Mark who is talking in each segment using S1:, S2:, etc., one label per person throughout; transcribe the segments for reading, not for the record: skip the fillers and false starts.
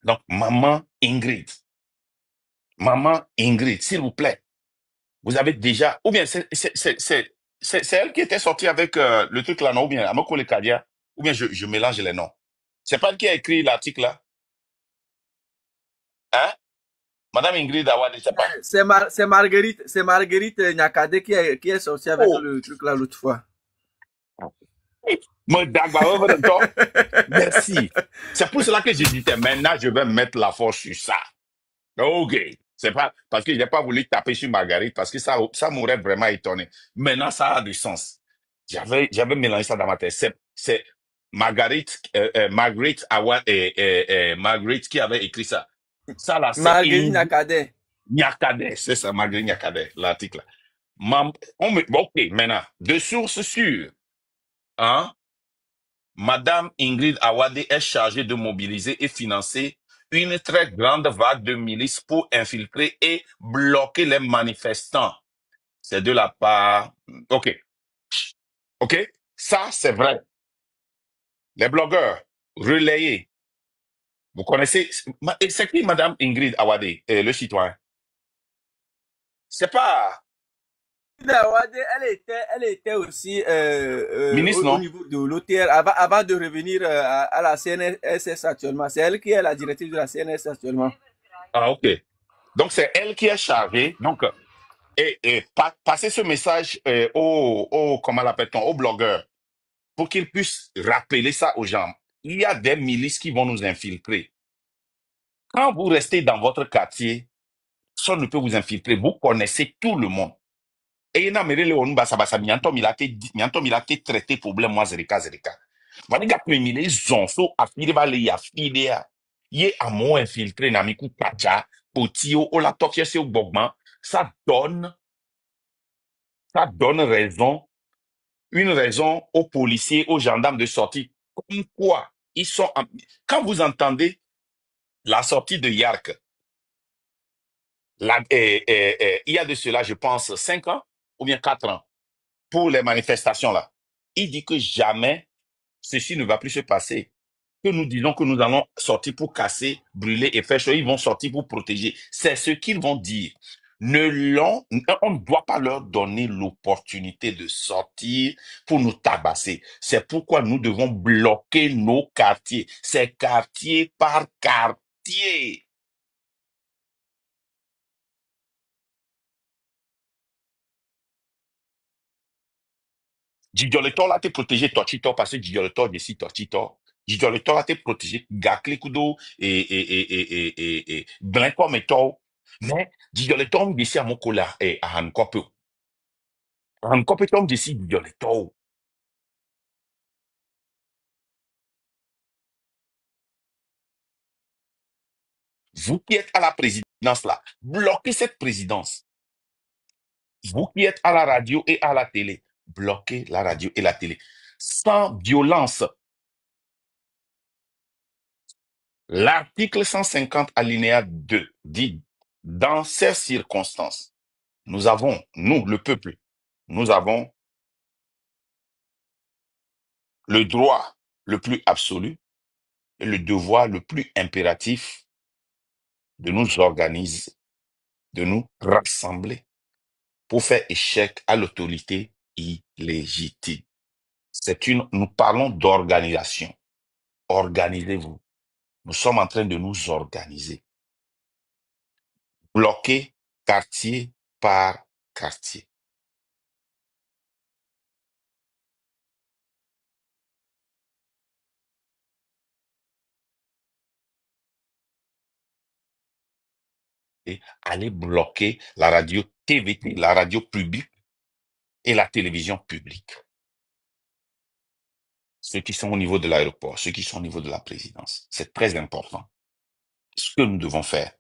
S1: Donc, maman Ingrid, s'il vous plaît, vous avez déjà, ou bien c'est elle qui était sortie avec le truc là, non, ou bien Amoko Le Kadia, ou bien je mélange les noms. C'est pas elle qui a écrit l'article là, hein? Madame Ingrid Awadi, c'est pas.
S2: C'est Marguerite Nyakade qui est sortie avec
S1: Oh,
S2: le truc là l'autre fois.
S1: me dagba over the top. Merci. C'est pour cela que j'ai dit, maintenant, je vais mettre la force sur ça. OK. C'est pas parce que j'ai pas voulu taper sur Marguerite parce que ça m'aurait vraiment étonné. Maintenant, ça a du sens. J'avais mélangé ça dans ma tête. C'est Marguerite, Marguerite Awad et Marguerite qui avait écrit ça. Ça là, c'est
S2: Marguerite Nyakade.
S1: Nyakade. C'est ça, Marguerite Nyakade, l'article. OK, maintenant, de sources sûres, hein? Madame Ingrid Awadi est chargée de mobiliser et financer une très grande vague de milices pour infiltrer et bloquer les manifestants. C'est de la part... OK. OK. Ça, c'est vrai. Les blogueurs relayés. Vous connaissez... C'est qui Madame Ingrid Awadi, le citoyen? C'est pas
S2: Elle était aussi
S1: ministre,
S2: au
S1: non?
S2: niveau de l'OTR avant de revenir à la CNSS actuellement. C'est elle qui est la directrice de la CNSS actuellement.
S1: Ah, OK. Donc, c'est elle qui est chargée. Donc, passer ce message comment l'appelle-t-on, aux blogueurs, pour qu'ils puissent rappeler ça aux gens. Il y a des milices qui vont nous infiltrer. Quand vous restez dans votre quartier, personne ne peut vous infiltrer. Vous connaissez tout le monde. Et il y a il a été traité problème moi zerika. Vaniga premiers zonso afide va le ya fide ya. Ye amo infiltré na miku pacha, potio, o la tofie se au bogman. Ça donne raison, une raison aux policiers, aux gendarmes de sortir. Comme quoi, quand vous entendez la sortie de Yark, il y a de cela, je pense, 5 ans ou bien 4 ans pour les manifestations là. Il dit que jamais ceci ne va plus se passer. Que nous disons que nous allons sortir pour casser, brûler et faire chaud, ils vont sortir pour protéger. C'est ce qu'ils vont dire. On ne doit pas leur donner l'opportunité de sortir pour nous tabasser. C'est pourquoi nous devons bloquer nos quartiers. C'est quartier par quartier. Djidjoleto là t'es protégé Torchito parce que Djidjoleto ici Torchito. Djidjoleto là t'es protégé Gakle Kudo et Blanco Meto. Mais Djidjoleto ici à Mokola et à Hankope. Hankope tombe ici Djidjoleto. Vous qui êtes à la présidence là, bloquez cette présidence. Vous qui êtes à la radio et à la télé, bloquez la radio et la télé. Sans violence. L'article 150 alinéa 2 dit, dans ces circonstances, nous, le peuple, nous avons le droit le plus absolu et le devoir le plus impératif de nous organiser, de nous rassembler pour faire échec à l'autorité illégitime. Nous parlons d'organisation. Organisez-vous. Nous sommes en train de nous organiser. Bloquer quartier par quartier. Et aller bloquer la radio TVT, la radio publique et la télévision publique. Ceux qui sont au niveau de l'aéroport, ceux qui sont au niveau de la présidence. C'est très important. Ce que nous devons faire,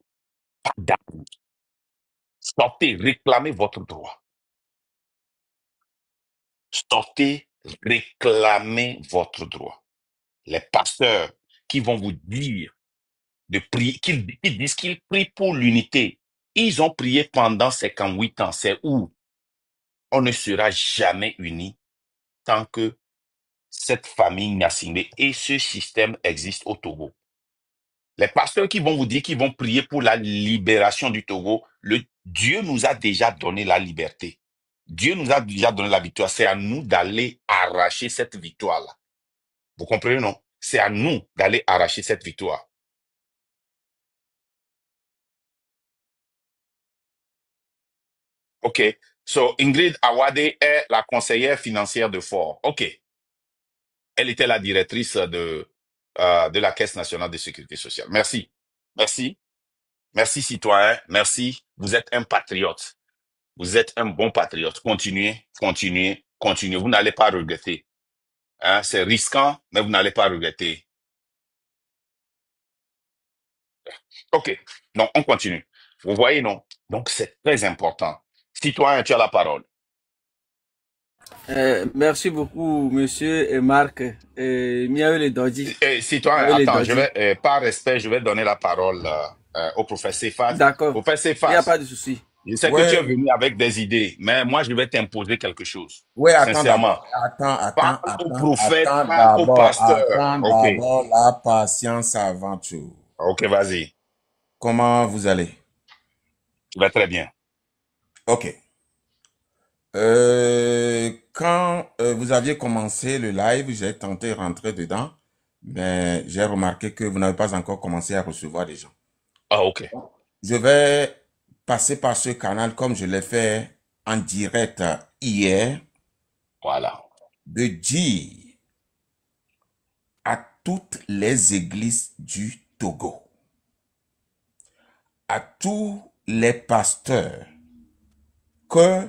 S1: pas d'attente. Sortez, réclamez votre droit. Sortez, réclamez votre droit. Les pasteurs qui vont vous dire de prier, qui disent qu'ils prient pour l'unité. Ils ont prié pendant 58 ans. C'est où on ne sera jamais unis tant que cette famille Nyassingbe et ce système existe au Togo. Les pasteurs qui vont vous dire qu'ils vont prier pour la libération du Togo, Dieu nous a déjà donné la liberté. Dieu nous a déjà donné la victoire. C'est à nous d'aller arracher cette victoire-là. Vous comprenez, non? C'est à nous d'aller arracher cette victoire. OK. So, Ingrid Awade est la conseillère financière de Ford. OK. Elle était la directrice de la Caisse nationale de sécurité sociale. Merci. Merci. Merci, citoyen. Merci. Vous êtes un patriote. Vous êtes un bon patriote. Continuez, continuez, continuez. Vous n'allez pas regretter. Hein, c'est risquant, mais vous n'allez pas regretter. OK. Donc, on continue. Vous voyez, non? Donc, c'est très important. Citoyen, tu as la parole.
S2: Merci beaucoup, monsieur et Marc. Miaou les Dodji.
S1: Citoyen,
S2: Miaou les
S1: attends,
S2: Dodji.
S1: par respect, je vais donner la parole au professeur Fas.
S2: D'accord.
S1: Professeur
S2: Il n'y a
S1: Fas,
S2: pas de souci.
S1: je sais que tu es venu avec des idées, mais moi, je vais t'imposer quelque chose.
S3: Oui, attends
S1: Sincèrement.
S3: d'abord.
S1: Parle au prophète, parle au pasteur.
S3: Attends
S1: OK.
S3: d'abord, la patience avant tout.
S1: OK, vas-y.
S3: Comment vous allez?
S1: Je vais très bien.
S3: OK. Quand vous aviez commencé le live, j'ai tenté de rentrer dedans, mais j'ai remarqué que vous n'avez pas encore commencé à recevoir des gens.
S1: Ah, OK.
S3: Je vais passer par ce canal comme je l'ai fait en direct hier.
S1: Voilà.
S3: De dire à toutes les églises du Togo, à tous les pasteurs, que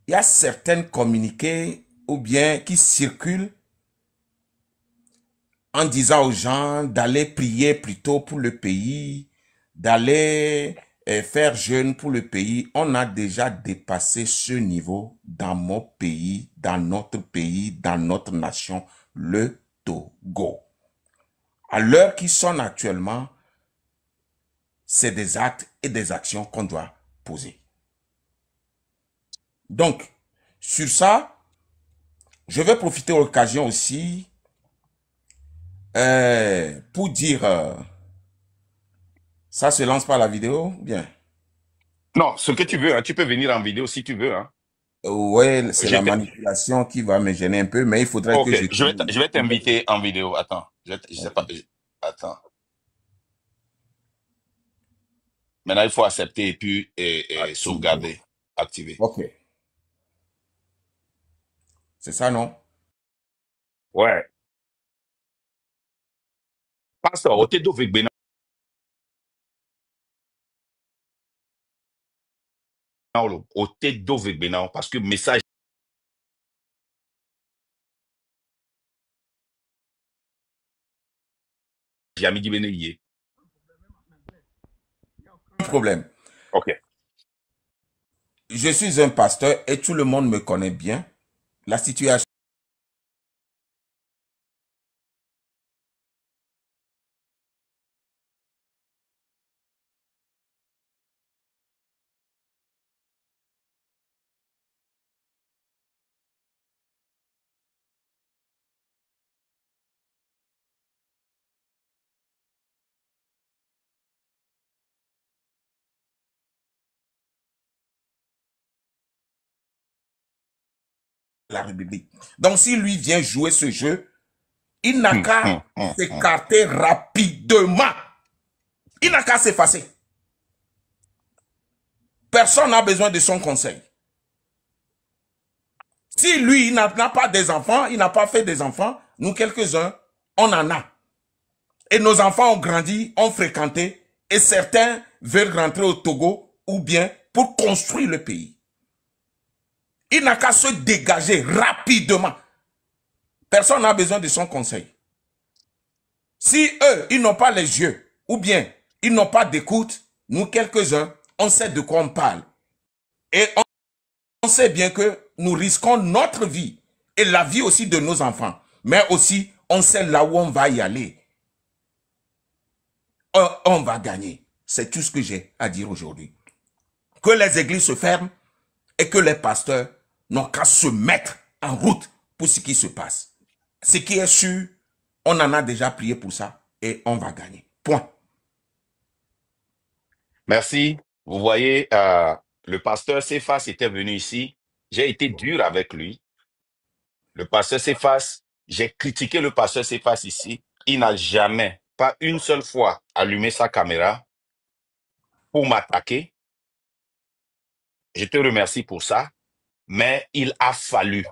S3: il y a certaines communiqués ou bien qui circulent en disant aux gens d'aller prier plutôt pour le pays, d'aller faire jeûne pour le pays. On a déjà dépassé ce niveau dans mon pays, dans notre nation, le Togo. À l'heure qui sonne actuellement, c'est des actes et des actions qu'on doit poser. Donc, sur ça, je vais profiter de l'occasion aussi pour dire, ça se lance par la vidéo, bien.
S1: Non, ce que tu veux, hein, tu peux venir en vidéo si tu veux. Hein.
S3: Ouais, c'est la manipulation qui va me gêner un peu, mais il faudrait que je...
S1: Je vais t'inviter en vidéo. Attends, je sais pas. Attends. Maintenant, il faut accepter et puis sauvegarder, activer.
S3: OK. C'est ça, non?
S1: Ouais. Pasteur, au Tedo Vegbena, au Tedo Vegbena, parce que message. Jamais dit bénéfié.
S3: Problème.
S1: OK.
S3: Je suis un pasteur et tout le monde me connaît bien. La situation... la République. Donc, si lui vient jouer ce jeu, il n'a qu'à s'écarter rapidement. Il n'a qu'à s'effacer. Personne n'a besoin de son conseil. Si lui, il n'a pas des enfants, il n'a pas fait des enfants, nous quelques-uns, on en a. Et nos enfants ont grandi, ont fréquenté, et certains veulent rentrer au Togo ou bien pour construire le pays. Il n'a qu'à se dégager rapidement. Personne n'a besoin de son conseil. Si eux, ils n'ont pas les yeux, ou bien ils n'ont pas d'écoute, nous quelques-uns, on sait de quoi on parle. Et on sait bien que nous risquons notre vie et la vie aussi de nos enfants. Mais aussi, on sait là où on va y aller. On va gagner. C'est tout ce que j'ai à dire aujourd'hui. Que les églises se ferment et que les pasteurs n'ont qu'à se mettre en route pour ce qui se passe. Ce qui est sûr, on en a déjà prié pour ça et on va gagner. Point.
S1: Merci. Vous voyez, le pasteur Cephas était venu ici. J'ai été dur avec lui. Le pasteur Cephas, j'ai critiqué le pasteur Cephas ici. Il n'a jamais, pas une seule fois, allumé sa caméra pour m'attaquer. Je te remercie pour ça. Mais il a fallu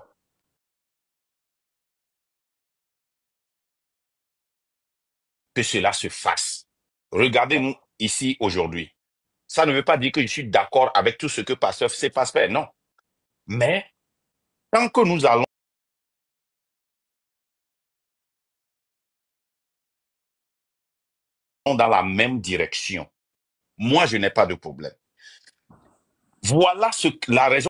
S1: que cela se fasse. Regardez-nous ici aujourd'hui. Ça ne veut pas dire que je suis d'accord avec tout ce que pasteur Cephas fait, non. Mais tant que nous allons dans la même direction, moi, je n'ai pas de problème. Voilà la raison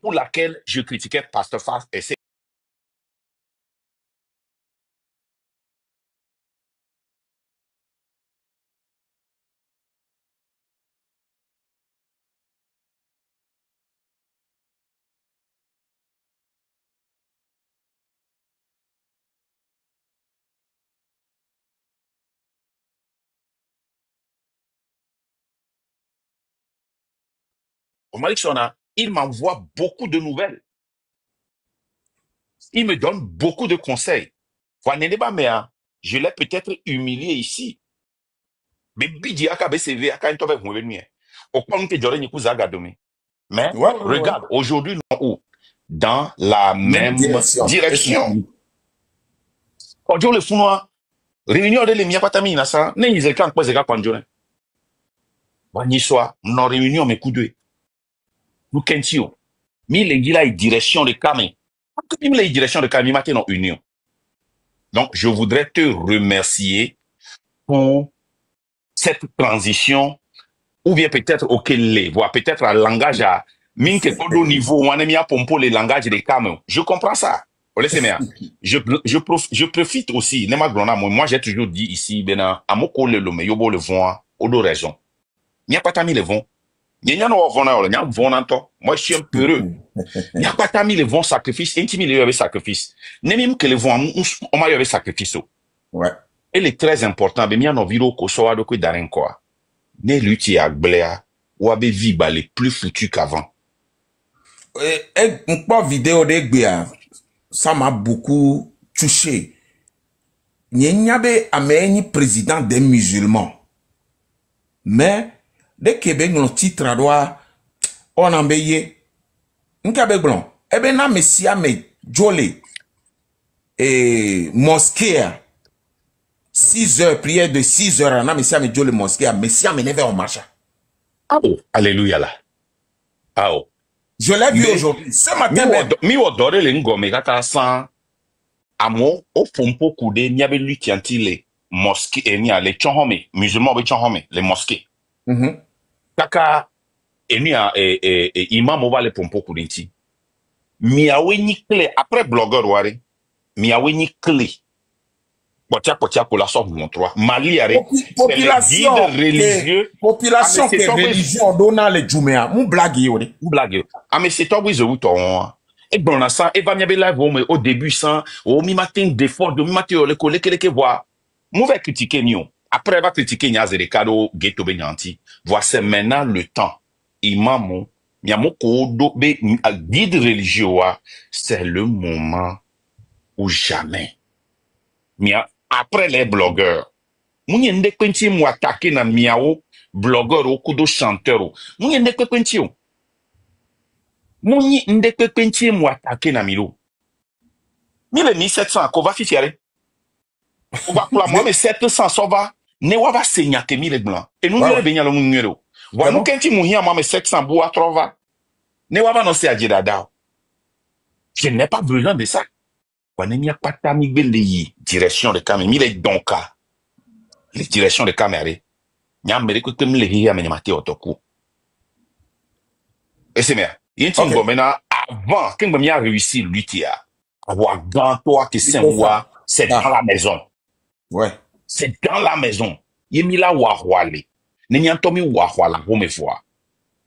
S1: pour laquelle je critiquais pasteur Cephas et c'est Malik Sona, il m'envoie beaucoup de nouvelles. Il me donne beaucoup de conseils. Je l'ai peut-être humilié ici. Mais regarde, aujourd'hui, nous sommes dans la même direction. Quand le founois, réunion de l'émia patami nasa, ne izelkan kwa zeka kwanjone. Wani soa, non réunion me coudé. Nous kentio. Mi le gila direction de Kame. Mi le direction de Kame, maté non union. Donc, je voudrais te remercier pour cette transition, ou bien peut-être auquel les, voire peut-être un langage à minke au niveau, on a mis à pompo les langages des Kame. Je comprends ça. Je profite aussi. Moi, j'ai toujours dit ici, Bena, Amoko le lome, yobo le vent, au deux raisons. Il n'y a pas tami le vent. Il n'y a pas vent. Moi, je suis un peu heureux. Il n'y a pas tami le vent sacrifice, intimi le sacrifice. Même que le vent, on m'a eu sacrifice.
S3: Ouais.
S1: Et le très important, ben, il y a un viro ko soa de ko darin quoi. Ne lutti à Gbléa, ou à viba les plus foutus qu'avant.
S3: Un peu vidéo de Gbéa. Ça m'a beaucoup touché. Nyenyabe ameni président des musulmans. Mais, dès que ben yon titre à droit, on en paye. Nkabe blanc. Eh ben, na messia me jolé. Et mosquée. 6 heures, prière de 6 heures. Na messia me jolé mosquée. Messia me neve en marche.
S1: Ah oh, alléluia là. Ah oh.
S3: Je l'ai vu aujourd'hui. Ce matin même.
S1: Mi odore le ngome kata san amo o pompo kude nyabe lutianti le mosquée eni a le chonhome musulman be chonhome le mosquée. Kaka eni a imam va le pompo kude nti. Miawe ni clé après blogueur ware. Miawe ni clé. Potia pour la sorte mon 3. Mali are
S3: population
S1: religieux.
S3: Population que religion donna le Djumea. Mon blague yore.
S1: Blague. Ah mais c'est toi oui je vous ton. Et bon là ça et va miabe live au début sans au mi matin d'effort de mi matin le coller que voir. Mauvais critiquer nion. Après va critiquer nya Zerikado ghetto benyanti. Voici maintenant le temps. Imamo miamoko do be guide religieux c'est le moment ou jamais. Mia après les blogueurs. Mounye ndek penti mu attaquer na miao blogueur ou kudo chanteur. Mounye ndek penti o. Mounye ndek penti mu attaquer na milo. 1700 ko va fifiare. Ou va pour moi mais 700 ça va ne wa va senyate mille blanc. Et nous ne benya le munero. Wa nous kenti mu hia moi mais 700 boa trova. Ne wa va no se adjidada. Je n'ai pas besoin de ça. Wa ne mia pata mi beleyi direction de Kame mi le donka. Les directions de Kamere. Nya mereko que me le hia me nyamate otoku. Et c'est bien. Yenti ngomena avant que me a réussi lutia. Avoir grand toi que c'est moi, c'est dans la maison.
S3: Ouais.
S1: C'est dans la maison. Yemi la wahwale. Ne nyantomi wahwala pour me voir.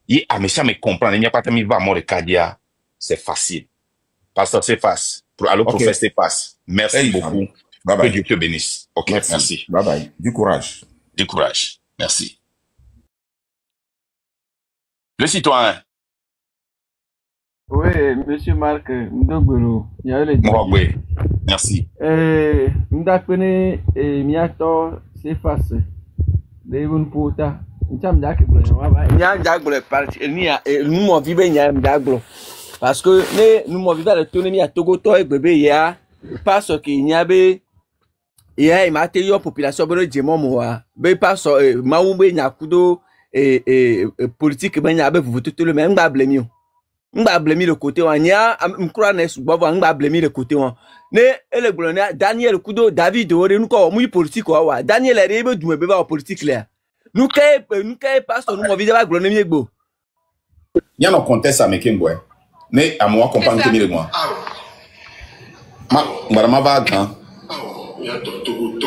S1: Ye amecha me comprendre, ne pas mi va mo de kadia. c'est facile. Pasteur Cephas, allô,
S3: Ok.
S1: professeur Cephas, merci
S3: Hey,
S1: beaucoup.
S3: bye
S1: Que
S3: bye.
S1: Dieu te bénisse. Ok, merci.
S3: Bye bye. Du courage.
S1: Du courage. Merci. Le citoyen,
S2: Oui, monsieur Marc Ndogbolo, il y a eu les
S1: Mwagwe, merci.
S2: Ndakpene miato Cephas Devon Pota. Ncham jakglo nya jakglo parti ni a nous mo vibe nya jakglo parce que nous mo vibe le tourner mi a Togo to egbebe ya parce que nya be ya e mate yo population be jemo mo wa be parce mawu be nya kudo politique be nya be voter tout le même ngba blemi ngba blemi le côté wa nya mkura na su gbavo ngba blemi le côté wa ne ele gbolonia Daniel kudo David ore nu ko mu politique wa Daniel re be dume be ba politique le nous kay pastor nous mo vide ba gbolonia mi egbo
S1: Il y a un contexte à Mekembo. Mais à moi, comprendre que le moi. Ma va grand.
S4: Il y a Togo.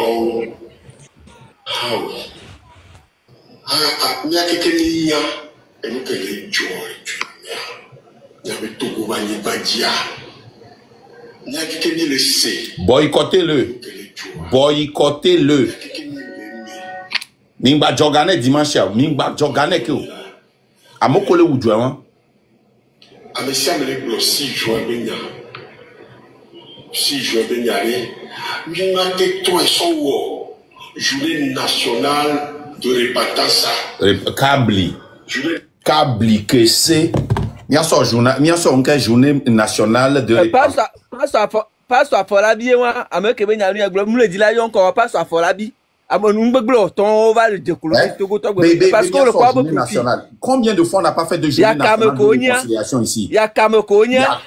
S4: Il y a quelqu'un qui a une Joy. Il y a Togo Badia. Il y a quelqu'un qui le sait.
S1: Boycottez-le. Boycottez-le. Mingba Jogane dimanche. Mingba Jogane que. Amokole ou Djouan.
S4: Amesia Meleklo 6 juin Benya. 6 juin Benya. Mingba Tekton et son wo. Journée nationale de repentance.
S1: Kabli que c'est. Il y a une journée nationale de repentance.
S2: Pastor Afolabi wa ameke Benya ni aglo mu le di la yo nko Pastor Afolabi. On va le découler.
S1: Parce que le quoi national. Combien de fois on n'a pas fait de journée nationale de réconciliation ici?
S2: Il y a Kamekonia.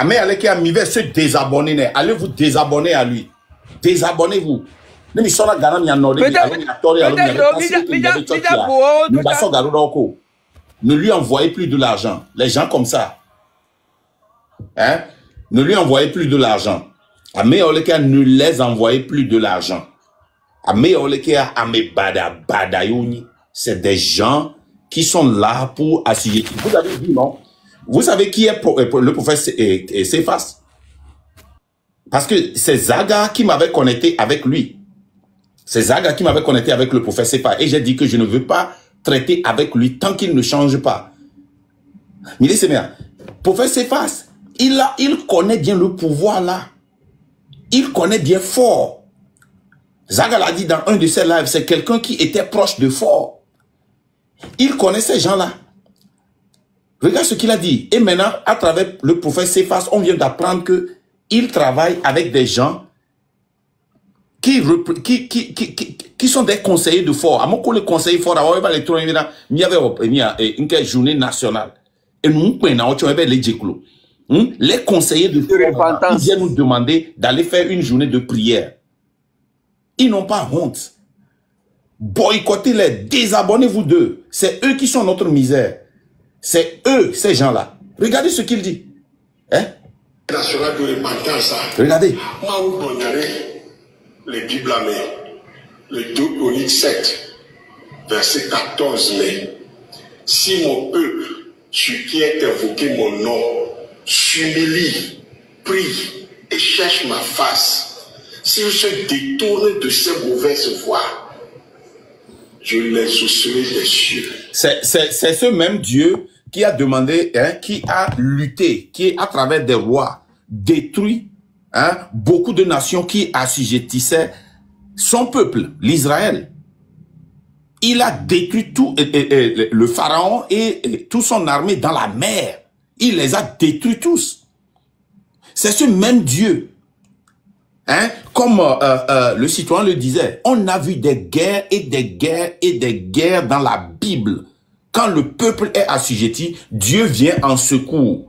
S1: Mais allez qui a mis se désabonner. Allez vous désabonner à lui. Désabonnez-vous. Ne lui envoyez plus de l'argent. Les gens comme ça. Hein? Ne lui envoyez plus de l'argent. Ne les envoyez plus de l'argent. C'est des gens qui sont là pour assurer. Vous avez dit non? Vous savez qui est le prophète Cephas? Parce que c'est Zaga qui m'avait connecté avec lui. C'est Zaga qui m'avait connecté avec le prophète Cephas. Et j'ai dit que je ne veux pas traiter avec lui tant qu'il ne change pas. Mais c'est bien. Prophète Cephas, il connaît bien le pouvoir là. Il connaît bien Fort. Zaga l'a dit dans un de ses lives, c'est quelqu'un qui était proche de Fort. Il connaît ces gens-là. Regarde ce qu'il a dit. Et maintenant, à travers le prophète Cephas, on vient d'apprendre qu'il travaille avec des gens qui sont des conseillers de Fort. À mon collègue conseiller Fort, il y avait une journée nationale. Et nous, les conseillers de Fort, ils viennent nous demander d'aller faire une journée de prière. Ils n'ont pas honte. Boycottez-les, désabonnez-vous d'eux. C'est eux qui sont notre misère. C'est eux, ces gens-là. Regardez ce qu'il dit. Hein? Regardez.
S4: Les Bibles à le 2 Chroniques 7, verset 14 mai. Si mon peuple, sur qui est invoqué mon nom, s'humilie, prie et cherche ma face, s'il se détourne de ses mauvaises voies, je les exaucerai des cieux.
S1: C'est ce même Dieu qui a demandé, hein, qui a lutté, qui à travers des rois détruit beaucoup de nations qui assujettissaient son peuple, l'Israël. Il a détruit tout le pharaon et toute son armée dans la mer. Il les a détruits tous. C'est ce même Dieu. Hein? Comme le citoyen le disait, on a vu des guerres et des guerres et des guerres dans la Bible. Quand le peuple est assujetti, Dieu vient en secours.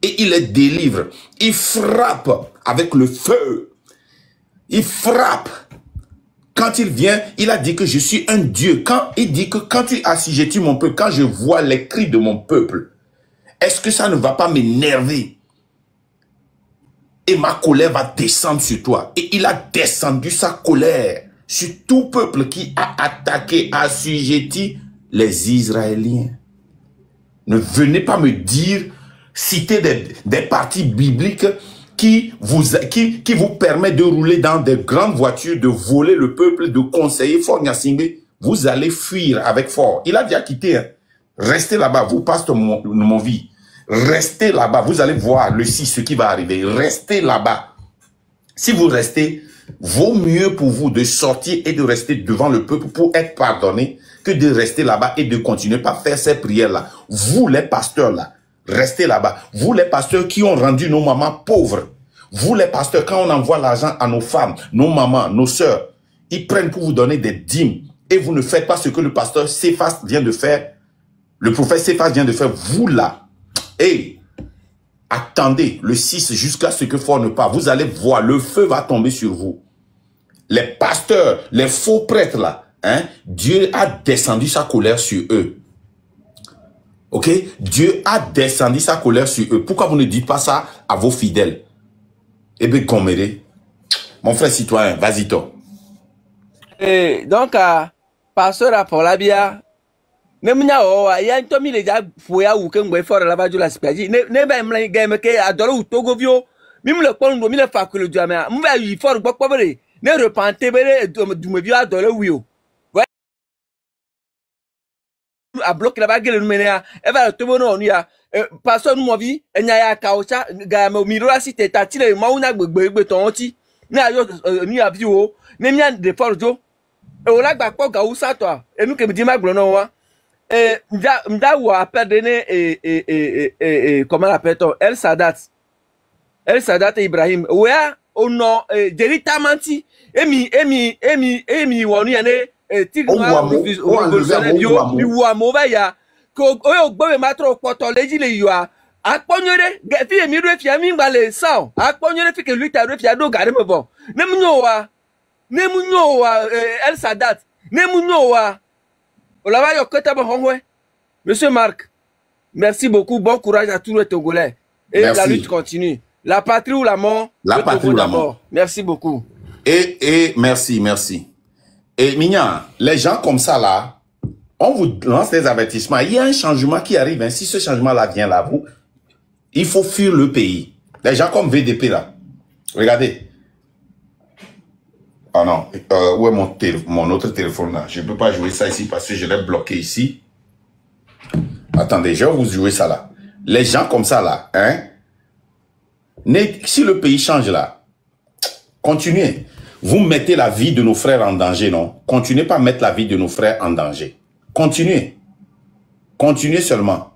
S1: Et il les délivre. Il frappe avec le feu. Il frappe. Quand il vient, il a dit que je suis un Dieu. Quand il dit que quand il assujettit mon peuple, quand je vois les cris de mon peuple, est-ce que ça ne va pas m'énerver? Et ma colère va descendre sur toi. Et il a descendu sa colère sur tout peuple qui a attaqué, assujetti les Israéliens. Ne venez pas me dire, citer des parties bibliques qui vous permettent de rouler dans des grandes voitures, de voler le peuple, de conseiller Fort Gnassingbé. Vous allez fuir avec Fort. Il a déjà quitté. Hein. Restez là-bas, vous, pasteur mon vie. Restez là-bas. Vous allez voir le 6, ce qui va arriver. Restez là-bas. Si vous restez, vaut mieux pour vous de sortir et de rester devant le peuple pour être pardonné que de rester là-bas et de continuer par faire ces prières-là. Vous, les pasteurs-là, restez là-bas. Vous, les pasteurs qui ont rendu nos mamans pauvres. Vous, les pasteurs, quand on envoie l'argent à nos femmes, nos mamans, nos sœurs, ils prennent pour vous donner des dîmes et vous ne faites pas ce que le pasteur Cephas vient de faire. Le prophète Cephas vient de faire. Vous, là, et attendez le 6 jusqu'à ce que Fort ne part. Vous allez voir, le feu va tomber sur vous. Les pasteurs, les faux prêtres là, hein, Dieu a descendu sa colère sur eux. Ok? Dieu a descendu sa colère sur eux. Pourquoi vous ne dites pas ça à vos fidèles? Eh bien, Gomméré, mon frère citoyen, vas-y toi.
S2: Donc, pasteur Apolabia, Nemnya owa ya ntomi le ja foya wu ke ngbe fora la baju la spiaji ne ba mle game ke adoro utogo vio mi mle kpondo mi le fa ko le du ama mu ba yi for gbokpo bere ne repente bere du me vio adoro wio a bloquer la bagele nu menia e va to bono onu ya pastor nu mo vi enya ya ka ocha ga mi ro asi te ta ti le ma unya gbegbe ton ti ni ayo ni avi o ne mi an de forjo e o la gba po ga usa to enu ke mi di magbo no wa mda ou appelle comment l'appelle-t-on El Sadat Ibrahim ouais au nom Jeritamanti emi wonu ya ne wa mova ya ko o gbo me matro poto leji le yo aponyere fi emi ro fi ami gbale sao aponyere fi ke luta ro fi ado gare mo bon ne mu nyo wa El Sadat ne mu nyo wa Monsieur Marc, merci beaucoup. Bon courage à tous les Togolais. Et merci. La lutte continue. La patrie ou la mort? La patrie ou la mort. Merci beaucoup.
S1: Et merci. Et Mignan, les gens comme ça là, on vous lance des avertissements. Il y a un changement qui arrive. Hein. Si ce changement-là vient là, il faut fuir le pays. Les gens comme VDP là. Regardez. Ah non, où est mon autre téléphone là? Je ne peux pas jouer ça ici parce que je l'ai bloqué ici. Attendez, je vais vous jouer ça là. Les gens comme ça là, hein? Si le pays change là, continuez. Vous mettez la vie de nos frères en danger, non? Continuez pas à mettre la vie de nos frères en danger. Continuez. Continuez seulement.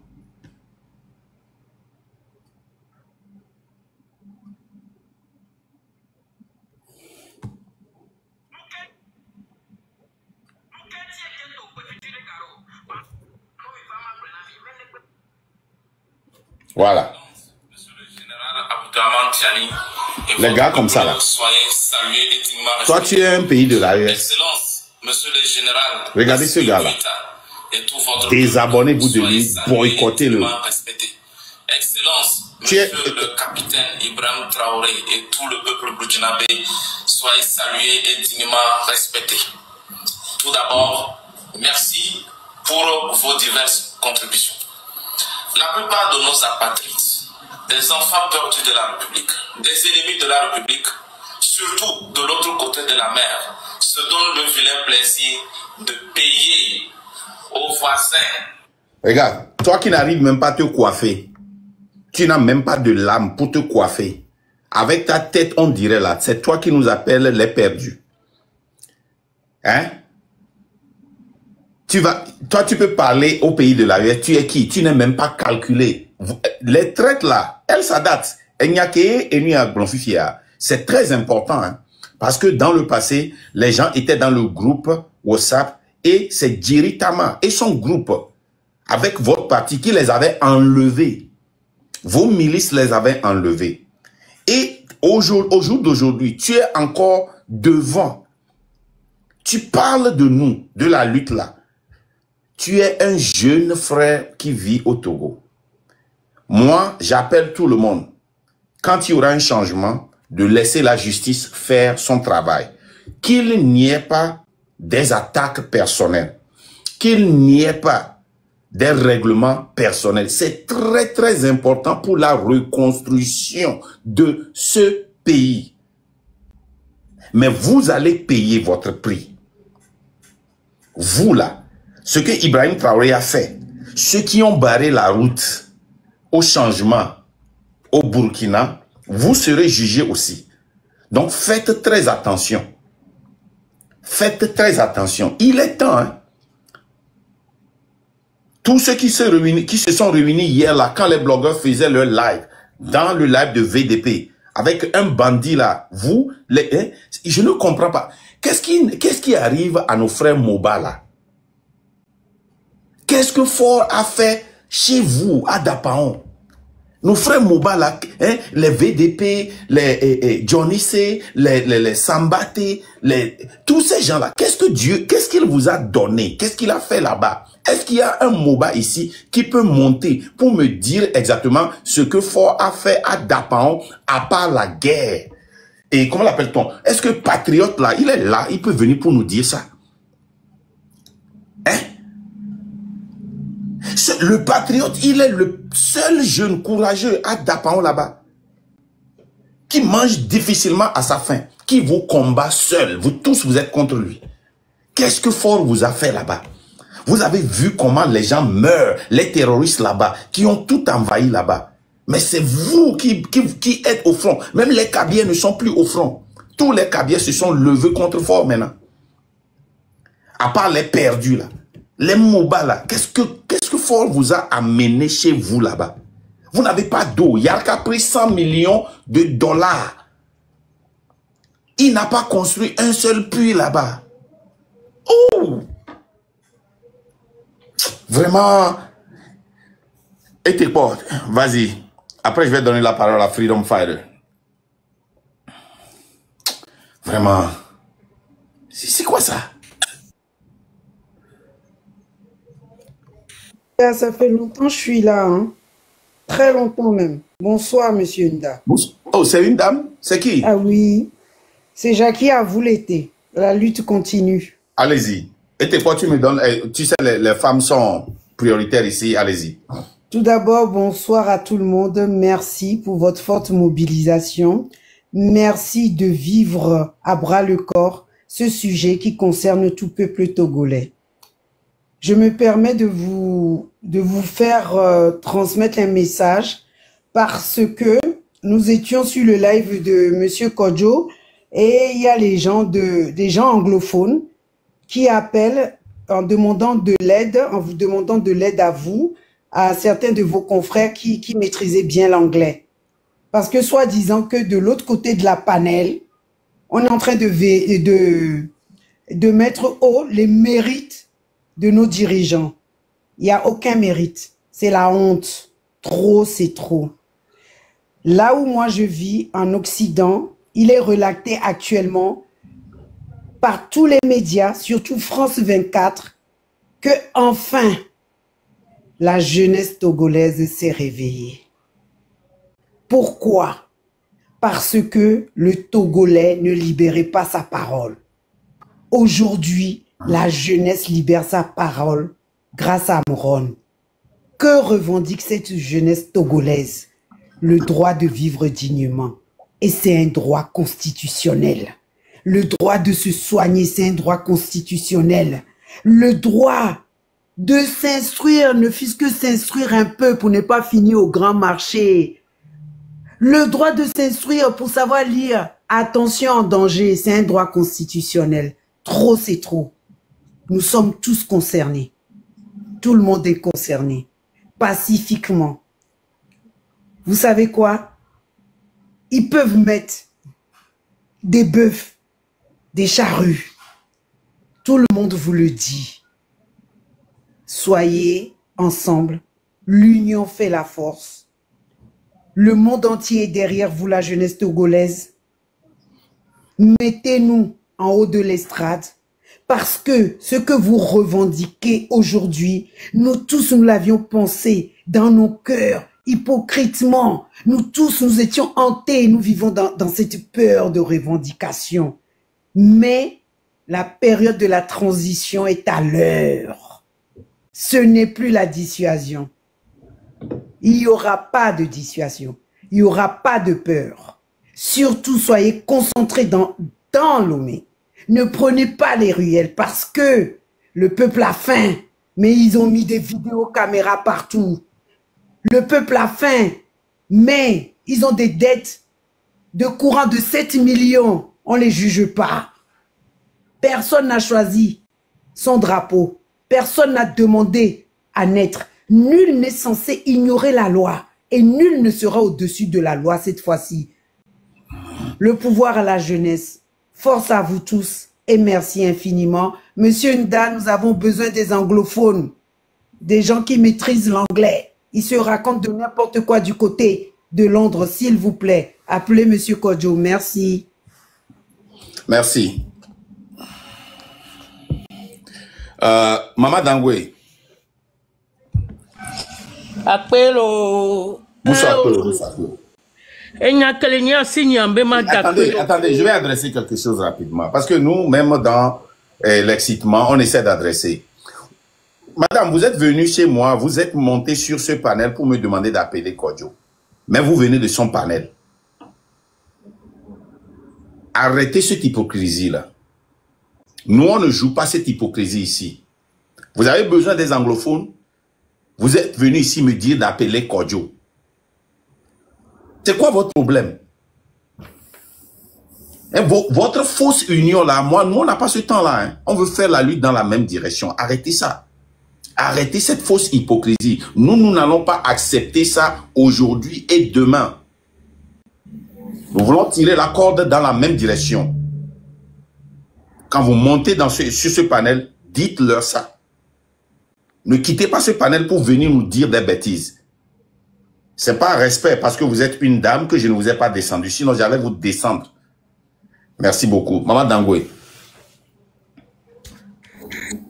S1: Voilà. Les gars comme ça là. Toi tu es un pays de l'AES. Regardez ce gars là. Désabonnez-vous de lui, boycottez-le.
S5: Excellence, monsieur le capitaine Ibrahim Traoré et tout le peuple burkinabé, soyez salués et dignement respectés. Tout d'abord, merci pour vos diverses contributions. La plupart de nos apatrides, des enfants perdus de la République, des ennemis de la République, surtout de l'autre côté de la mer, se donnent le vilain plaisir de payer aux voisins.
S1: Regarde, toi qui n'arrives même pas à te coiffer, tu n'as même pas de lame pour te coiffer. Avec ta tête, on dirait là, c'est toi qui nous appelles les perdus. Hein? Toi, tu peux parler au pays de l'AES. Tu es qui? Tu n'es même pas calculé. Les traites là, El Sadat, c'est très important. Hein, parce que dans le passé, les gens étaient dans le groupe WhatsApp et c'est Djiritama et son groupe avec votre parti qui les avait enlevés. Vos milices les avaient enlevés. Et au jour d'aujourd'hui, tu es encore devant. Tu parles de nous, de la lutte là. Tu es un jeune frère qui vit au Togo. Moi, j'appelle tout le monde, quand il y aura un changement, de laisser la justice faire son travail. Qu'il n'y ait pas des attaques personnelles. Qu'il n'y ait pas des règlements personnels. C'est très, très important pour la reconstruction de ce pays. Mais vous allez payer votre prix. Vous là, ce que Ibrahim Traoré a fait, ceux qui ont barré la route au changement au Burkina, vous serez jugés aussi. Donc faites très attention. Faites très attention. Il est temps, hein. Tous ceux qui se sont réunis hier là, quand les blogueurs faisaient leur live, dans le live de VDP, avec un bandit là, vous, je ne comprends pas. Qu'est-ce qui arrive à nos frères Moba là? Qu'est-ce que Fort a fait chez vous, à Dapaon? Nos frères Moba là, hein, les VDP, les Johnny C, les Sambate, tous ces gens-là, qu'est-ce qu'il vous a donné? Qu'est-ce qu'il a fait là-bas? Est-ce qu'il y a un Moba ici qui peut monter pour me dire exactement ce que Fort a fait à Dapaon à part la guerre? Et comment l'appelle-t-on? Est-ce que Patriote là, il est là, il peut venir pour nous dire ça? Hein? Le Patriote, il est le seul jeune courageux à Dapaon là-bas, qui mange difficilement à sa faim, qui vous combat seul. Vous tous, vous êtes contre lui. Qu'est-ce que Fort vous a fait là-bas? Vous avez vu comment les gens meurent, les terroristes là-bas, qui ont tout envahi là-bas. Mais c'est vous qui êtes au front. Même les Kabyles ne sont plus au front. Tous les Kabyles se sont levés contre Fort maintenant. À part les perdus là. Les Moba là, qu'est-ce que Fort vous a amené chez vous là-bas? Vous n'avez pas d'eau. Yarka a pris 100 millions de dollars. Il n'a pas construit un seul puits là-bas. Oh! Vraiment. Et tes potes, vas-y. Après, je vais donner la parole à Freedom Fighter. Vraiment. C'est quoi ça?
S6: Ça fait longtemps que je suis là, hein. Très longtemps même. Bonsoir, monsieur Nda.
S1: Oh, c'est une dame? C'est qui?
S6: Ah oui, c'est Jackie à vous l'été. La lutte continue.
S1: Allez-y. Et tes potes, tu me donnes... Tu sais, les femmes sont prioritaires ici. Allez-y.
S6: Tout d'abord, bonsoir à tout le monde. Merci pour votre forte mobilisation. Merci de vivre à bras le corps ce sujet qui concerne tout peuple togolais. Je me permets de vous faire transmettre un message parce que nous étions sur le live de Monsieur Kodjo et il y a des gens anglophones qui appellent en demandant de l'aide, en vous demandant de l'aide à vous, à certains de vos confrères qui maîtrisaient bien l'anglais. Parce que soi-disant que de l'autre côté de la panel, on est en train de mettre haut les mérites de nos dirigeants. Il n'y a aucun mérite. C'est la honte. Trop, c'est trop. Là où moi je vis, en Occident, il est relaté actuellement par tous les médias, surtout France 24, que enfin la jeunesse togolaise s'est réveillée. Pourquoi? Parce que le Togolais ne libérait pas sa parole. Aujourd'hui, la jeunesse libère sa parole grâce à Moron. Que revendique cette jeunesse togolaise? Le droit de vivre dignement. Et c'est un droit constitutionnel. Le droit de se soigner, c'est un droit constitutionnel. Le droit de s'instruire, ne fût-ce que s'instruire un peu pour ne pas finir au grand marché. Le droit de s'instruire pour savoir lire. Attention en danger, c'est un droit constitutionnel. Trop, c'est trop. Nous sommes tous concernés. Tout le monde est concerné. Pacifiquement. Vous savez quoi? Ils peuvent mettre des bœufs, des charrues. Tout le monde vous le dit. Soyez ensemble. L'union fait la force. Le monde entier est derrière vous, la jeunesse togolaise. Mettez-nous en haut de l'estrade. Parce que ce que vous revendiquez aujourd'hui, nous tous nous l'avions pensé dans nos cœurs, hypocritement. Nous tous, nous étions hantés, nous vivons dans cette peur de revendication. Mais la période de la transition est à l'heure. ce n'est plus la dissuasion. Il n'y aura pas de dissuasion. Il n'y aura pas de peur. Surtout, soyez concentrés dans Lomé. Ne prenez pas les ruelles parce que le peuple a faim. Mais ils ont mis des vidéocaméras partout. Le peuple a faim. Mais ils ont des dettes de courant de 7 millions. On ne les juge pas. Personne n'a choisi son drapeau. Personne n'a demandé à naître. Nul n'est censé ignorer la loi. Et nul ne sera au-dessus de la loi cette fois-ci. Le pouvoir à la jeunesse. Force à vous tous et merci infiniment. Monsieur Nda, nous avons besoin des anglophones. Des gens qui maîtrisent l'anglais. Ils se racontent de n'importe quoi du côté de Londres, s'il vous plaît. Appelez Monsieur Kodjo. Merci.
S3: Merci. Maman Dangwe.
S7: Appello.
S3: Bonsoir, Attendez, je vais adresser quelque chose rapidement. Parce que nous, même dans l'excitement, on essaie d'adresser. Madame, vous êtes venue chez moi, vous êtes montée sur ce panel pour me demander d'appeler Kodjo. Mais vous venez de son panel. Arrêtez cette hypocrisie-là. Nous, on ne joue pas cette hypocrisie ici. Vous avez besoin des anglophones. Vous êtes venu ici me dire d'appeler Kodjo. C'est quoi votre problème? Votre fausse union là, nous on n'a pas ce temps-là. Hein. On veut faire la lutte dans la même direction. Arrêtez ça. Arrêtez cette fausse hypocrisie. Nous n'allons pas accepter ça aujourd'hui et demain. Nous voulons tirer la corde dans la même direction. Quand vous montez sur ce panel, dites-leur ça. Ne quittez pas ce panel pour venir nous dire des bêtises. Ce n'est pas un respect parce que vous êtes une dame que je ne vous ai pas descendu. Sinon, j'allais vous descendre. Merci beaucoup. Maman Dangwe.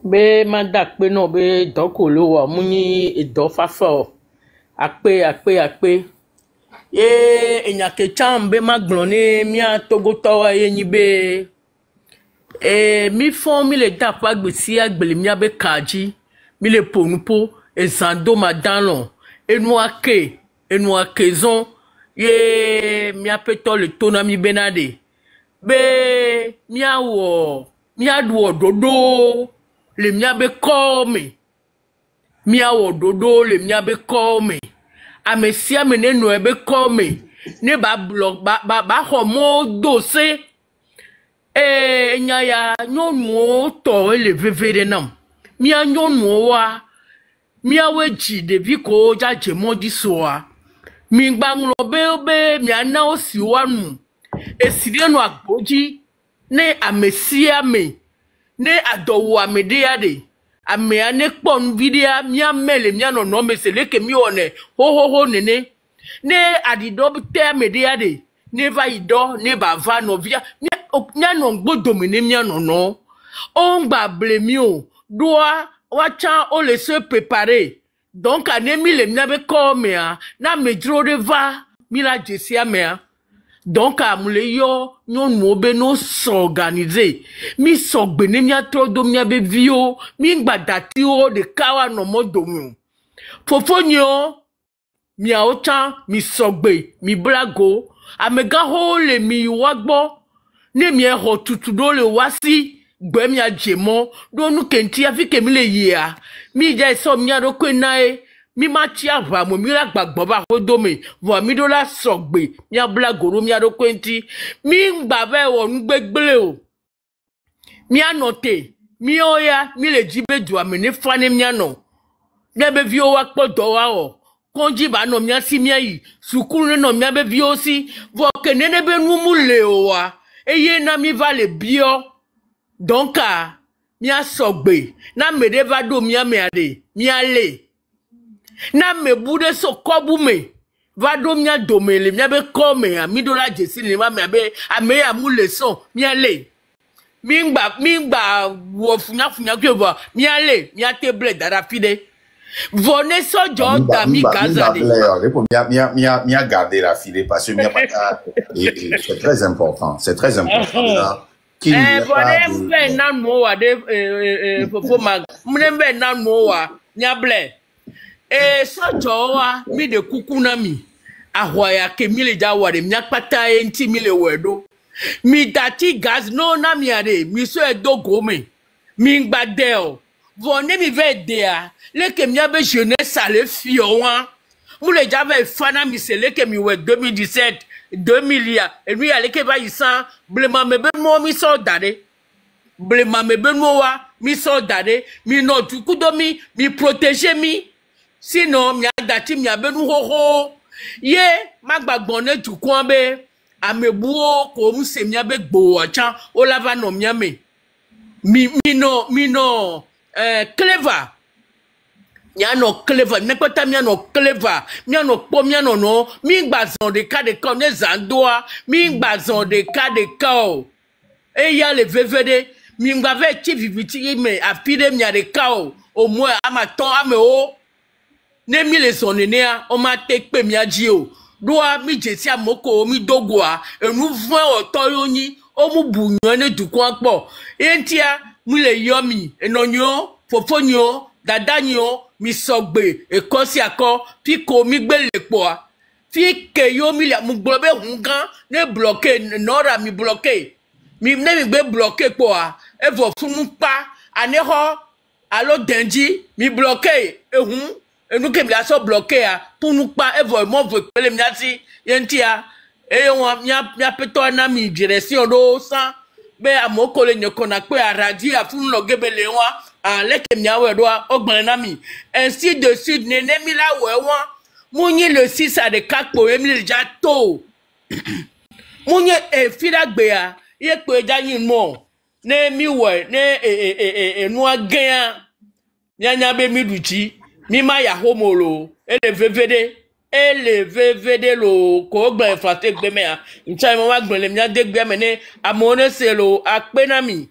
S7: Be mandak be no be dokolo wa muni edofafo. Akpe. Ye enyake chambe maglone mia togoto wa yenyi be. Mi fon mi le dapa gbesi agbele mia be kaji. Mi le ponupo ezando madanlon. Enu akezon ye mia peto le tona mi benade. Be mia duo dodo le mia be kome. Mia wo dodo le mia be kome. Amesia mene no ebe kome. Ne ba blok ba homo dose. Nya ya nyonu to ele vevere nam. Mia nyonu wa mia weji devi ko jaje modi soa. Mi gbanglo be mi ana osi wanu. Esire no agboji ne amesia me ne adowo amedea de ame ane kpon vidia mi amele mi ano no mesele ke mi one ho nene ne adido te amedea de ne va ido ne ba va no via mi ano gbodo mi ne mi ano no on gba ble mi o doa wacha o le se préparer donc anemi le mi abe ko me na medro de va mi la jesia me donc amule yo nyonu obe no s'organiser mi sogbe ne mi atrodo mi abe vio mi gbadati o de kawa no modo mu fofonyo mi aocha mi sogbe mi blago amega ho le mi wagbo ne mi ho tutu do le wasi gbe mi ajemo do nu kenti afike mi le yia mi je so mi aroko nae mi ma ti ava mo mi la gbagbo ba hodo me vo mi do la sogbe mi ablagoro mi aroko enti mi ngba be wo ngbegbele o mi anote mi oya mi le jibe du amene fane mi ano mi be vi o wa podo wa o konji ba no mi asi mi yi sukuru no mi be vi o si vo kenene be nu mu le o wa eye na mi va le bio donc mi asogbe na mede va do mi ade mi ale na me bude so kobu me va do mi adomele mi abe come mi do la jesi ni ma me abe ame amule so mi ale mi ngba wo funya ke bo mi ale mi ateble dara fide vone so jo da mi gaza de
S3: mi a garder la file parce que c'est très important
S7: Vone na no wa de fofo mag mne be na no wa Niable. E sojo wa mi de kuku na mi. Ahoya ke mi le jaware mi akpata enti mi le wedo. Mi dati gas no na mi ade mi so edo gome. Mi ngbade o. Vone mi ve dea. Leke mi abe jeunesse ale fio wan. Mou le jave fana mi se leke mi we 2017 2000 ya. Et lui aleke ba yisan blema mebe mo mi so dade. Blema mebe mo wa mi so dade. Mi no tu kudo mi protéger mi. Sinon mi adati mi abe nu ho ho. Ye magbagbone tu kwambe amebuo ko mu se mi abe gbo achan o lava no mi ame. Mi no clever. Miano clever, nekota miano clever, miano po miano no, mi gbazon de ka ne zandoa, mi gbazon de ka e ya le vevede, mi ngave ti viviti me apide mi de ka o mo amaton ame o, ne mi le sonenea, o ma tekpe mi aji o, doa mi jesi amoko mi dogwa, enu vwen o toyoni, o mu bunyo ne dukwan po, entia mi le yomi, enonyo, fofonyo, dadanyo, mi sogbe e kosi ako pi ko mi gbe lepo a fi ke yo mi mu globe hungan ne bloquer nora mi bloquer mi ne mi gbe bloquer po a e vo funu pa aneho alo denji mi bloquer ehun enu ke mi aso bloquer a punu pa e vo mo vo pele mi ati yentia e won mi apeto na mi direction do san be amoko le nyokona pe araji afun lo gebele wa leke miawe doa ogbenami ainsi de suite nenemi la wewa munyi le 6 à de 4 po emi ja to munyi e fira gbe a ye pe jayin mo ne mi we ne enu agan nyanya be mi duchi mi ma ya homolo ele vvd lo ko gbe fate gbe me a ncha mo wa gbe le mi ade gbe me ne amone se lo akpenami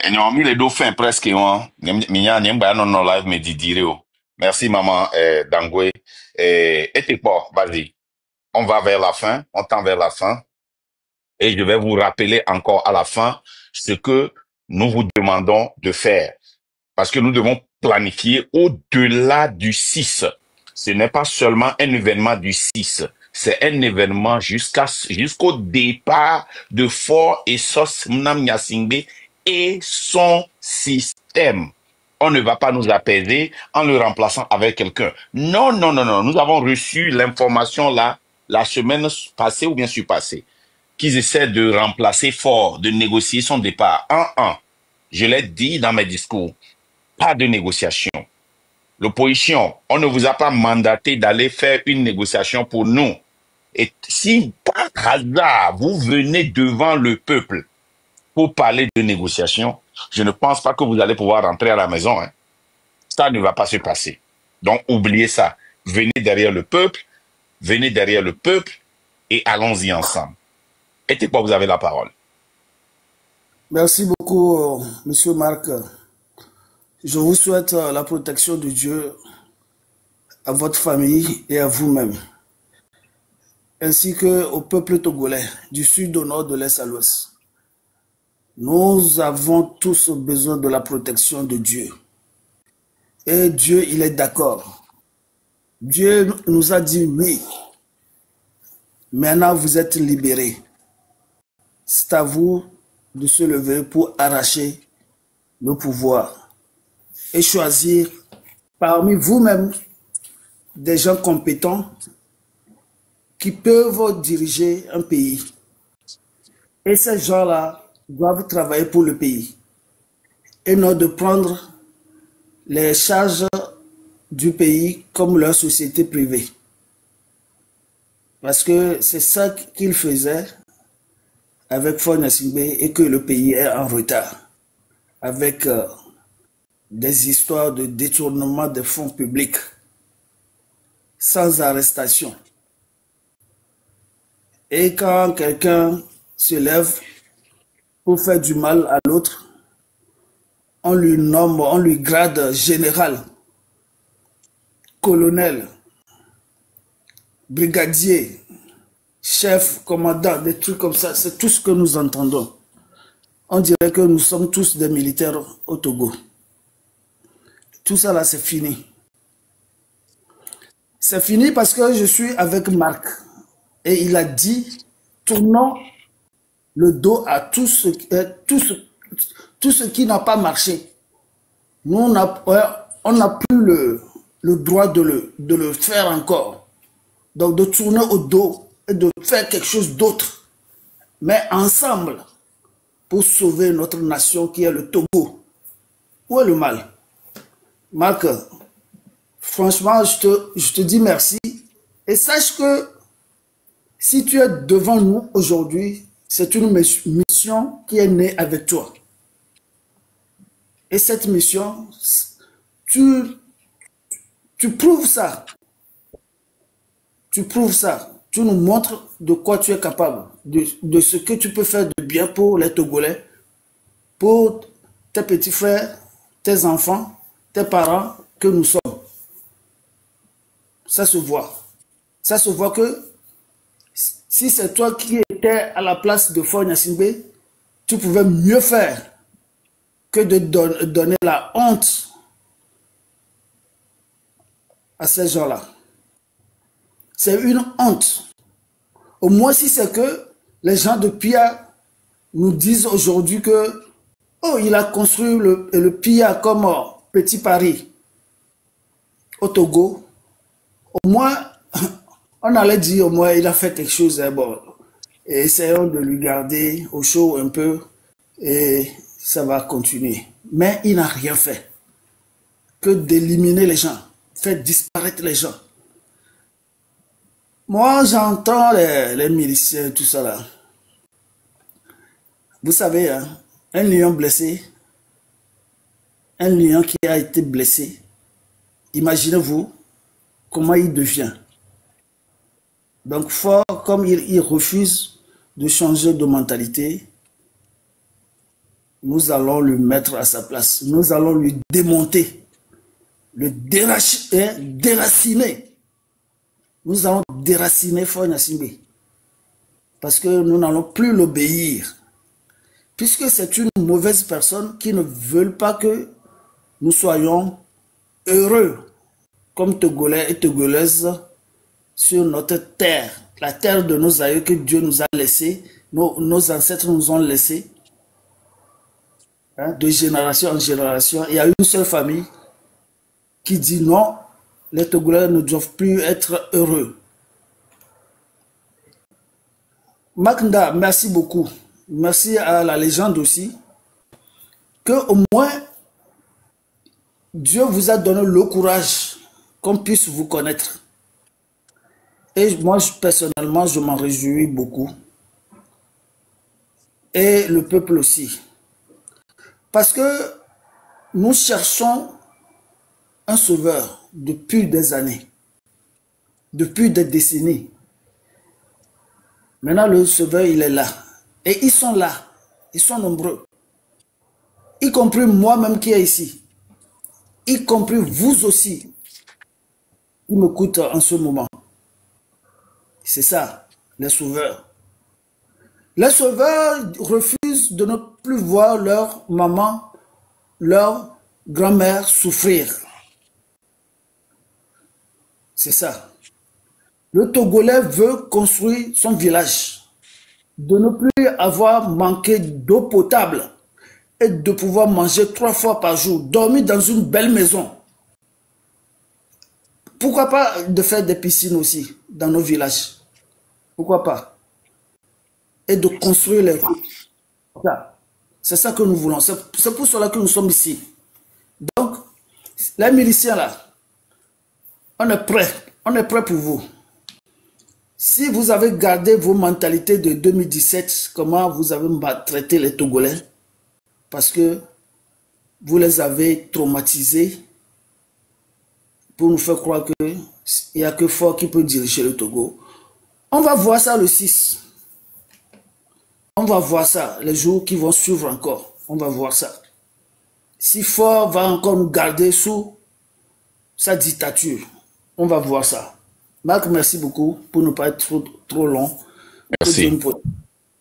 S1: Et nous avons mis les dauphins presque. Live me dit. Merci maman Dangwe. Et t'es pas, vas-y. On va vers la fin, on tend vers la fin. Et je vais vous rappeler encore à la fin ce que nous vous demandons de faire. Parce que nous devons planifier au-delà du 6. Ce n'est pas seulement un événement du 6. C'est un événement jusqu'au départ de Fort et Sos Mnam Nyasingbe et son système. On ne va pas nous apaiser en le remplaçant avec quelqu'un. Non. Nous avons reçu l'information là, la semaine passée ou bien surpassée, qu'ils essaient de remplacer Fort, de négocier son départ. Je l'ai dit dans mes discours, pas de négociation. L'opposition, on ne vous a pas mandaté d'aller faire une négociation pour nous. Et si par hasard, vous venez devant le peuple pour parler de négociation, je ne pense pas que vous allez pouvoir rentrer à la maison. Ça ne va pas se passer. Donc, oubliez ça. Venez derrière le peuple et allons-y ensemble. Et quoi, vous avez la parole.
S8: Merci beaucoup, Monsieur Marc. Je vous souhaite la protection de Dieu à votre famille et à vous-même, ainsi qu'au peuple togolais, du sud au nord, de l'est à l'ouest. Nous avons tous besoin de la protection de Dieu. Et Dieu, il est d'accord. Dieu nous a dit oui. Maintenant, vous êtes libérés. C'est à vous de se lever pour arracher le pouvoir et choisir parmi vous-même des gens compétents qui peuvent diriger un pays. Et ces gens-là doivent travailler pour le pays et non de prendre les charges du pays comme leur société privée. Parce que c'est ça qu'ils faisaient avec Faure Gnassingbé et que le pays est en retard. Avec des histoires de détournement des fonds publics sans arrestation. Et quand quelqu'un se lève pour faire du mal à l'autre, on lui nomme, on lui grade général, colonel, brigadier, chef, commandant, des trucs comme ça. C'est tout ce que nous entendons. On dirait que nous sommes tous des militaires au Togo. tout ça là, c'est fini. C'est fini parce que je suis avec Marc. Et il a dit, tournons le dos à tout ce qui n'a pas marché. Nous, on n'a plus le droit de le faire encore. Donc, de tourner au dos et de faire quelque chose d'autre. Mais ensemble, pour sauver notre nation qui est le Togo. Où est le mal? Marc, franchement, je te dis merci. Et sache que si tu es devant nous aujourd'hui, c'est une mission qui est née avec toi. Et cette mission, tu prouves ça. Tu prouves ça. Tu nous montres de quoi tu es capable, de ce que tu peux faire de bien pour les Togolais, pour tes petits frères, tes enfants, tes parents que nous sommes. Ça se voit. Ça se voit que si c'est toi qui étais à la place de Faure Gnassingbé, tu pouvais mieux faire que de donner la honte à ces gens-là. C'est une honte. Au moins si c'est que les gens de Pia nous disent aujourd'hui que oh, il a construit le Pia comme Petit Paris au Togo. Au moins, on allait dire au moins il a fait quelque chose. Bon, et essayons de lui garder au chaud un peu et ça va continuer. Mais il n'a rien fait que d'éliminer les gens, faire disparaître les gens. Moi, j'entends les miliciens et tout ça là. Vous savez, hein, un lion blessé, un lion qui a été blessé, imaginez-vous comment il devient. Donc, fort comme il refuse de changer de mentalité, nous allons le mettre à sa place. Nous allons lui démonter, le déraciner. Nous allons déraciner Faure Gnassingbé. Parce que nous n'allons plus l'obéir. Puisque c'est une mauvaise personne qui ne veut pas que nous soyons heureux comme Togolais et Togolaises sur notre terre. La terre de nos aïeux que Dieu nous a laissée, nos ancêtres nous ont laissé. Hein, de génération en génération. Il y a une seule famille qui dit non, les Togolais ne doivent plus être heureux. Maknda, merci beaucoup. Merci à la légende aussi. Que au moins, Dieu vous a donné le courage qu'on puisse vous connaître. Et moi, personnellement, je m'en réjouis beaucoup. Et le peuple aussi. Parce que nous cherchons un sauveur depuis des années, depuis des décennies. Maintenant, le sauveur, il est là. Et ils sont là. Ils sont nombreux. Y compris moi-même qui est ici. Y compris vous aussi. Qui m'écoutent en ce moment. C'est ça, les sauveurs. Les sauveurs refusent de ne plus voir leur maman, leur grand-mère souffrir. C'est ça. Le Togolais veut construire son village, de ne plus avoir manqué d'eau potable et de pouvoir manger 3 fois par jour, dormir dans une belle maison. Pourquoi pas de faire des piscines aussi dans nos villages? Pourquoi pas? Et de construire les routes. C'est ça que nous voulons. C'est pour cela que nous sommes ici. Donc, les miliciens là, on est prêts. On est prêts pour vous. Si vous avez gardé vos mentalités de 2017, comment vous avez maltraité les Togolais, parce que vous les avez traumatisés pour nous faire croire qu'il n'y a que Faure qui peut diriger le Togo. On va voir ça le 6. On va voir ça les jours qui vont suivre encore. On va voir ça. Si Faure va encore nous garder sous sa dictature, on va voir ça. Marc, merci beaucoup pour ne pas être trop long.
S1: Merci.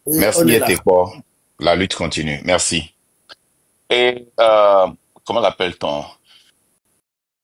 S1: Merci et fort. La lutte continue. Merci. Et comment l'appelle-t-on?